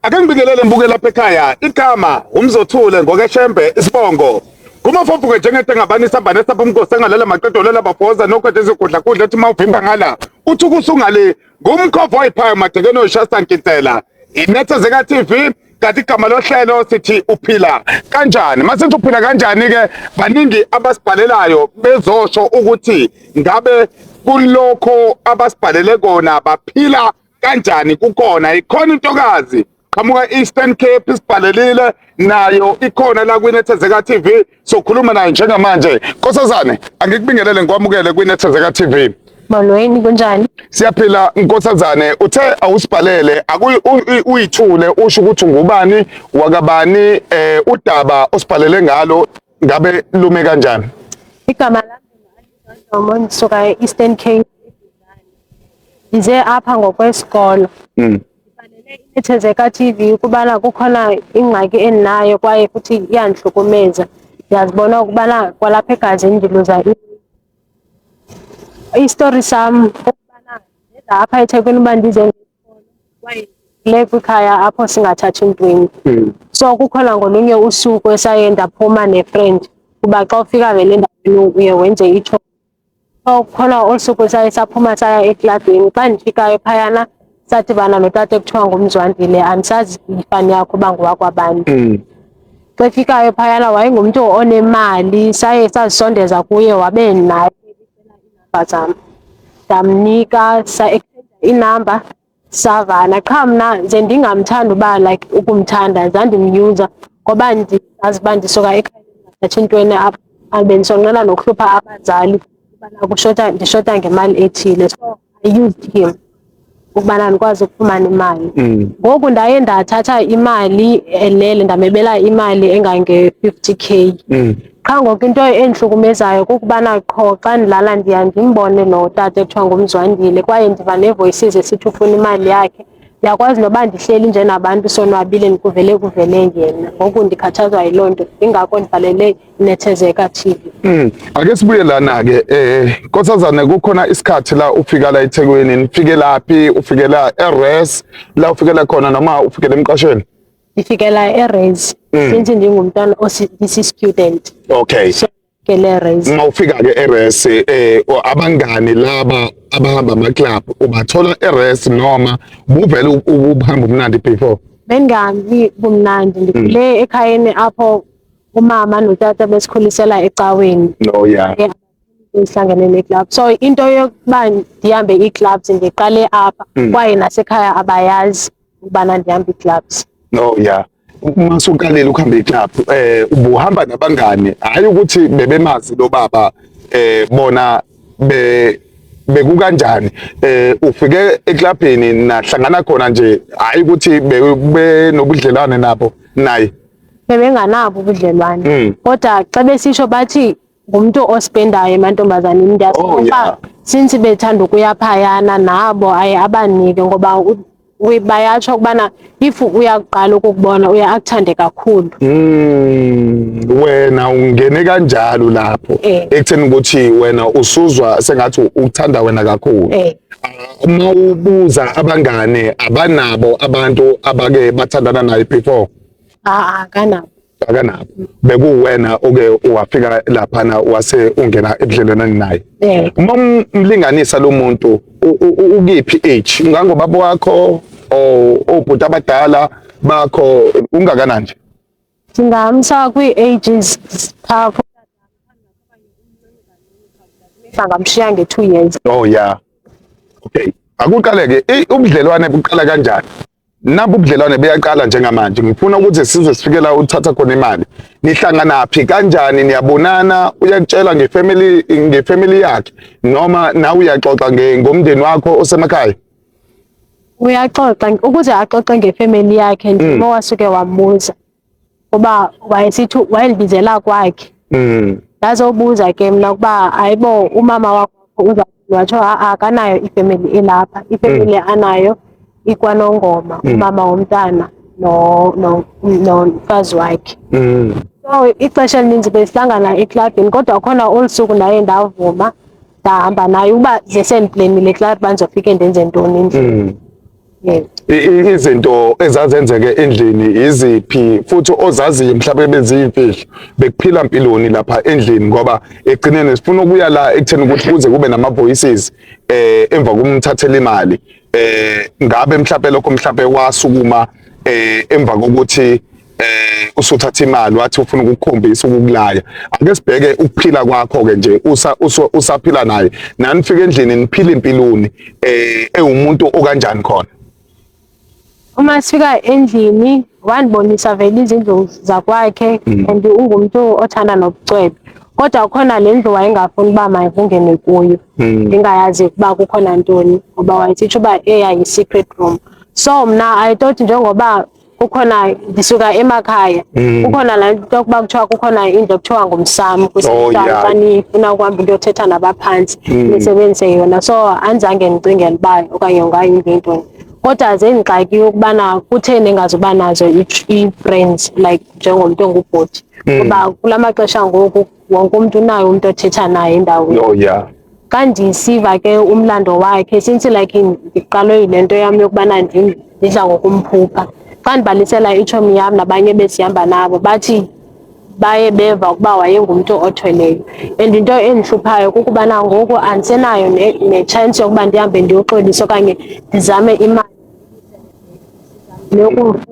Ake ngibingelele mbuke lapha ekhaya igama uMzothule ngokeshembe isibongo kumafofu njengento engabanisa Vanessa Bomnkosi engalela maqedo lela bafoza noqeda izigudla kudla ethi mawuvimba ngala uthi kusungale ngumkhova oyiphaya madekeno oshasa nkintela iNethezeka TV kanti igama lohlelo sithi uphila kanjani mase uphila kanjani ke baningi abasibhalelayo bezosho ukuthi ngabe kulokho abasibhalele kona baphila kanjani kukona ikhona intokazi qamuka Eastern Cape isibhalelile nayo ikhona la kwiNethezeka TV sokhuluma nayo njengamanje Nkosazane angikubingelele ngikwamukele kwiNethezeka TV. Molweni kunjani? Siyaphila Nkosazane uthe awusibhalele uyithule usho ukuthi ngubani wakabani udaba osibhalele ngalo ngabe lume kanjani? Igama lami ngisuka Eastern Cape ize apha ngokwesikolo. iNethezeka TV kubana kukhona ingxaki endinayo kwaye futhi iyandihlukumeza. Ngiyazibona ukubana kwalapha egazini ndiluza istory sam ukubana apha eThekwini uba ndize ngesikolo kwaye le kwikhaya apho singathathi ntweni. So kukhona ngolunye usuku esaye ndaphuma nefriend kuba xa ufika vele endaweni uye wenze itsho. So kukhona usuku saye saphuma saya eklabhini xa ndifikayo phayana sadibana notata ekuthiwa nguMzwandile andisazi ifani yakho uba ngowakwabantu. Xa efikayo phayana wayengumntu onemali saye sazisondeza kuye wabe naye iinamba zam ndamnika inamba savana qha mna ze ndingamthandi uba like ukumthanda zandimyuza ngoba ndizazi uba ndisuka ekhaya ndathathi ntweni apha bendisonqena nokuhlupha abazali ubana ndishota ngemali ethile. So I used him ukubana ndikwazi ukufumana imali. Ngoku ndaye ndathatha imali elele ndamebela imali engange-50K. Qha ngoku into endihlukumezayo kukubana qho xa ndilala ndiya ndimbone lo tata ekuthiwa nguMzwandile kwaye ndiva nee-voices esithi ufuna imali yakhe. Ndiyakwazi noba ndihleli nje nabantu sonwabile kuvele yena. Ngoku ndikhathazwa yiloo nto ingako ndibhalele iNethezeka TV. Ake sibuye lana-ke Nkosazane kukhona isikhathi la ufika la eThekwini nifike laphi ufikela eRes la ufikela khona noma ufikela emqashweni? Ndifikela eRes since ndingumntwana isi-student. Okay. eRes. Uma ufika-ke eRes abangani laba abahamba ama-club ubathola eRes noma buvele ubuhamba ubumnandi before? Bengahambi bumnandi ndikhule ekhayeni apho umama notata besikhulisela ecaweni. No yeah. Sihlangene neclub. So into yokuba ndihambe ii-clubs ndiqale apha kwaye nasekhaya abayazi ukubana ndihambe ii-clubs. No yeah. Uma usuqalile ukuhamba iclub ubuhamba nabangani hayi ukuthi bebemazi lo baba bona bekukanjani ufike eclubini nahlangana khona nje hayi ukuthi benobudlelwane nabo naye? Bebenganabo ubudlelwane kodwa xa besisho bathi ngumuntu ospendayo emantombazaneni ndiyasoba since bethanda ukuya phayana nabo aye abanike ngoba bayatsho ukubana if uyaqala ukukubona uya akuthande kakhulu. Wena ungene kanjalo lapho ekutheni ukuthi wena usuzwa sengathi ukuthanda wena kakhulu. Uma ubuza abangane abanabo abantu abake bathandana naye before? Akanabo. Akanabo. Bekuwena oke wafika laphana wase ungena ebudlelwaneni naye. Uma umlinganisa lo muntu ukiphi age ngangobaba wakho obhuti abadala bakho ungakanani nje? Singamsa kwi-ages phapho ngamshiya nge-2 years. Oh yeah. Okay. Akuqaleke ubudlelwane buqala kanjani? Nabo ubudlelwane beyaqala njengamanje. Ngifuna ukuthi sizwe sifike la uthatha khona imali. Nihlangana phi kanjani niyabonana uyakutshela ngefamily yakhe noma nawe uyaxoxa ngomndeni wakho osemakhaya? Uyaxoxa ukuze axoxe ngefamily yakhe nje wasuke wambuza kuba wayesithi wayelibizela kwakhe. Ndazobuza ke mina ukuba ayibo umama wakho uza watsho akanayo ifamily elapha. Ifamily anayo ikwaNongoma umama womntana nomfazi wakhe. So ixesha elininzi besihlangana eclubini kodwa khona olusuku ndaye ndavuma ndahamba naye uba ze sendiplenile eclub banzofike ndenze ntoni endlini. Izinto ezazenzeke endlini iziphi futhi ozaziyo mhlawumbe beziyimfihlo bekuphila impiloni lapha endlini ngoba egcineni sifuna ukuya la ekutheni ukuthi kuze kube nama voices emva kumthathela imali ngabe mhlawumbe lokho mhlawumbe wasukuma emva kokuthi usuthatha imali wathi ufuna ukukukhombisa ukukulaya ake sibheke ukuphila kwakho ke nje usaphila naye nanifika endlini niphila impiloni ewumuntu okanjani khona. Uma sifika endlini wanibonisa vele izindlu zakwakhe and ungumuntu othanda nobucwebe kodwa khona lendlu wayengafuni uba mayivungene kuyo ngingayazi ukuba kukhona ntoni ngoba wayethisha uba eyayi secret room so mna I thought njengoba kukhona ndisuka emakhaya kukhona la nto yokuba kuthiwa kukhona into ekuthiwa ngumsamo kusifana ufuna ukuhamba uyothetha nabaphansi nisebenzise yona so anzange ngicingele uba okanye ngayinto intoni kodwa zengxaki ukubana kutheni engazuba nazo i-friends like njengomuntu ongubhoti ngoba kulamaxesha ngoku wonke umuntu unayo umuntu othetha naye endaweni kandisiva ke umlando wakhe since like ngiqalwe yilento yami yokubana ndidla ngokumphupha kandibalisela ichomi yami nabanye besihamba nabo bathi baye beva ukuba wayengumuntu othweleyo and into endihluphayo kukubana ngoku andisenayo ne-chance yokuba ndihambe ndiyoxolisa okanye ndizame imali nokumfuna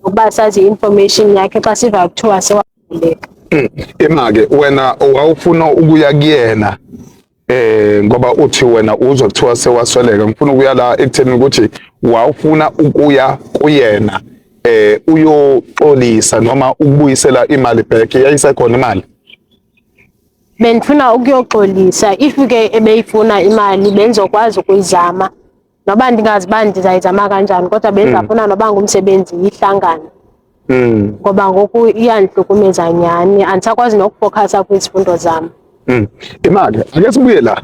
ukuba sazi i-information yakhe xa siva kuthiwa sewavuleka. Ema-ke wena wawufuna ukuya kuyena ngoba uthi wena uzwa kuthiwa sewasweleka ngifuna ukuya la ekutheni ukuthi wawufuna ukuya kuyena uyoxolisa noma ukubuyisela imali back yayisekhona imali. Bendifuna ukuyoxolisa if-ke ebeyifuna imali benzokwazi ukuyizama noba ndingazi uba ndizayizama kanjani kodwa benzafuna noba ngumsebenzi yihlangana ngoba ngoku iyandihlukumeza nyhani andisakwazi nokufokhasa kwizifundo zami. Imali ake sibuye la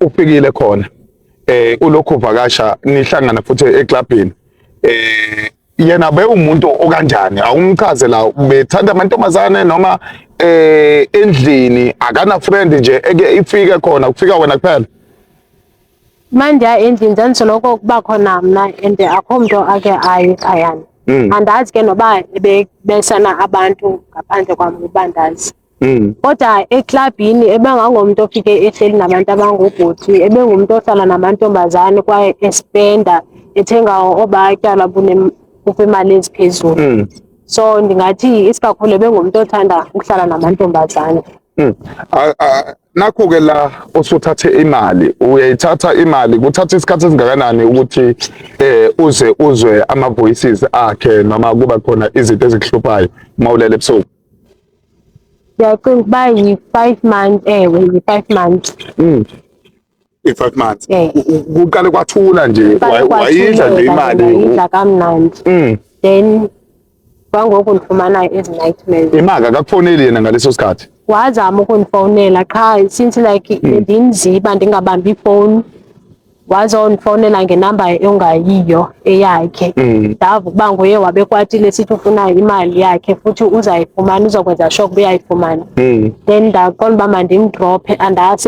ufikile khona ulokhu uvakasha nihlangana futhi eclubini yena bewumuntu okanjani awumchaze la ubethanda amantombazane noma endlini akana friend nje eke ifike khona kufika wena kuphela. Manje endlini zandisoloko kuba khona mna and akho muntu ake ayani andazi ke noba besana abantu ngaphandle kwami ubandazi kodwa eclubini ebengangomuntu ofike ehleli nabantu abangubhuti ebengumuntu ohlala namantombazane kwaye espenda ethenga obatyala imali eziphezulu so ndingathi isikakhulu ebengumuntu othanda ukuhlala namantombazane. Nakho-ke la usuthathe imali uyayithatha imali kuthatha isikhathi esingakanani ukuthi uzwe ama-voices akhe noma kuba khona izinto ezikuhluphayo uma ulele ebusuku? Ndiyacinga ukuba yi-5 months yi-5 months. I-5 months kuqale kwathula nje wayidla nje imali wayidla kamnandi then kwangoku ndifumana ezi-nightmares. Imali akakufoneli yena ngaleso sikhathi? Wazama ukundifonela qha since like bendinziba ndingabambi ifowuni wazondifonela ngenamba engayiyo eyakhe ndava ukuba nguye wabekwatile sithi ufuna imali yakhe futhi uzayifumana uzokwenza sure ukuba uyayifumana then ndaqonda uba mandimdrophe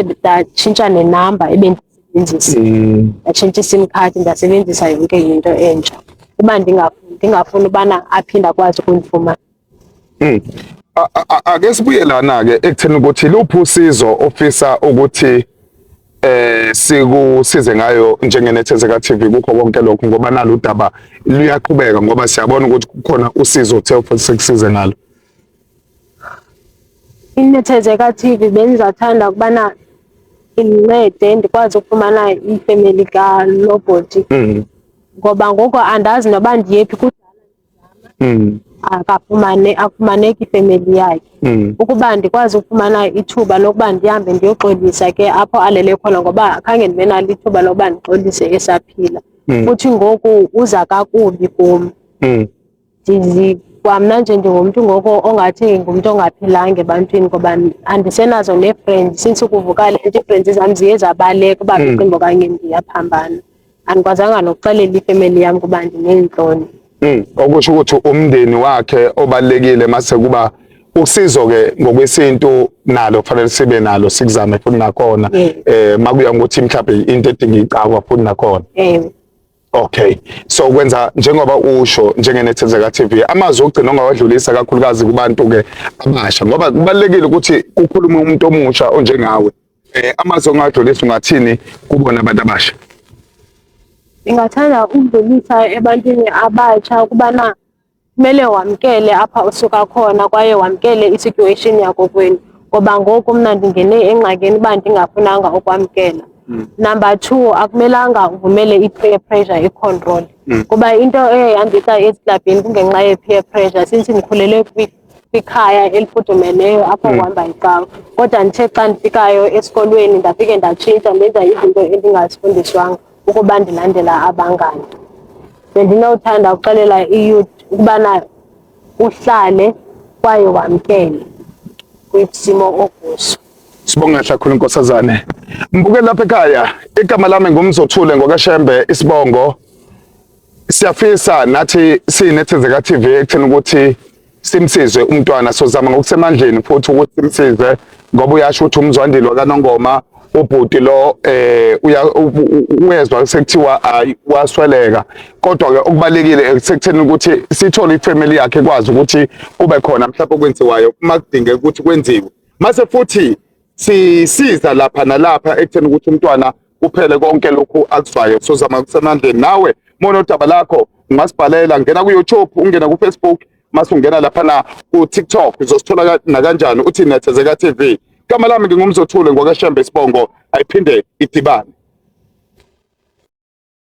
ndatshintsha nenamba ebendisebenzisa ndatshintsha isim card ndasebenzisa yonke into entsha kuba ndingafuni ubana aphinde akwazi ukundifumana. Ake sibuye lana-ke ekutheni ukuthi luphi usizo ofisa ukuthi sikusize ngayo njengeNethezeka TV kukho konke lokho ngoba nalo udaba luyaqhubeka ngoba siyabona ukuthi kukhona usizo othe futhi sikusize ngalo. iNethezeka TV bengizathanda ukubana incede ndikwazi ukufumana ifamily kalobhoti ngoba ngoku andazi noba ndiyephi kudala akufumaneki ifamily yakhe ukuba ndikwazi ukufumana ithuba lokuba ndihambe ndiyoxolisa ke apho alele khona ngoba akhange ndibe nalo ithuba lokuba ndixolise esaphila futhi ngoku uza kakubi kum kwamna nje ndingumntu ngoku ongathi ngumntu ongaphilanga ebantwini ngoba andisenazo nee-friends since ukuvuka le nto ii-friends zam ziye zabaleka uba biqimba okanye ndiyaphambana andikwazanga nokuxelela ifamily yam kuba ndineentloni. Okusho ukuthi umndeni wakhe obalekile mase kuba usizo-ke ngokwesintu nalo kufanele sibe nalo sikuzame futhi nakhona makuya ngokuthi mhlawumbe into edinga icakwa futhi nakhona. Okay, so kwenza njengoba usho njengeNethezeka TV amazwi ogcina ongawadlulisa kakhulukazi kubantu ke abasha ngoba kubalekile ukuthi kukhulume umuntu omusha onjengawe amazwi ongawadlulisa ungathini kubona abantu abasha. Ngingathanda ukudlulisa ebantwini abatsha ukubana kumele wamkele apha usuka khona kwaye wamkele i-situation yakho kwenu ngoba ngoku mna ndingene engxakini uba ndingafunanga ukwamkela. Number 2, akumelanga uvumele i-peer pressure i-control kuba into eyayihambisa esiklabhini kungenxa ye-peer pressure since ndikhulele kwikhaya elifudumeleyo apho uhamba icawa, kodwa ndithe xa ndifikayo esikolweni ndafike ndatshintsha ndenza izinto endingazifundiswanga ukuba ndilandela abangani. Bendinowuthanda ukuxelela i-youth ukubana uhlale kwaye wamkele kwisimo okuso. Sibonga kakhulu Nkosazane. Mbukeli lapha ekhaya, igama lami nguMzothule ngokaShembe Isibongo. Siyafisa nathi siyiNethezeka TV ekutheni ukuthi simsize umntwana sozama ngokusemandleni futhi ukuthi simsize ngoba uyasho ukuthi umzwandilo kaNongoma ubhuti lo uyezwa sekuthiwa wasweleka, kodwa ke okubalekile sekutheni ukuthi sithole ifamily yakhe kwazi ukuthi kube khona mhlawumbe okwenziwayo uma kudingeka ukuthi kwenziwe. Mase futhi sisiza lapha nalapha ekutheni ukuthi umntwana kuphele konke lokhu akuzwayo sozama kusemandleni. Nawe monodaba lakho ungasibhalela, ngena ku YouTube, ungena ku Facebook, mase ungena lapha na ku TikTok uzosithola na kanjani uthi Nethezeka TV. Igama lami ngingumzothule ngokaShembe Isibongo, ayiphinde idibane.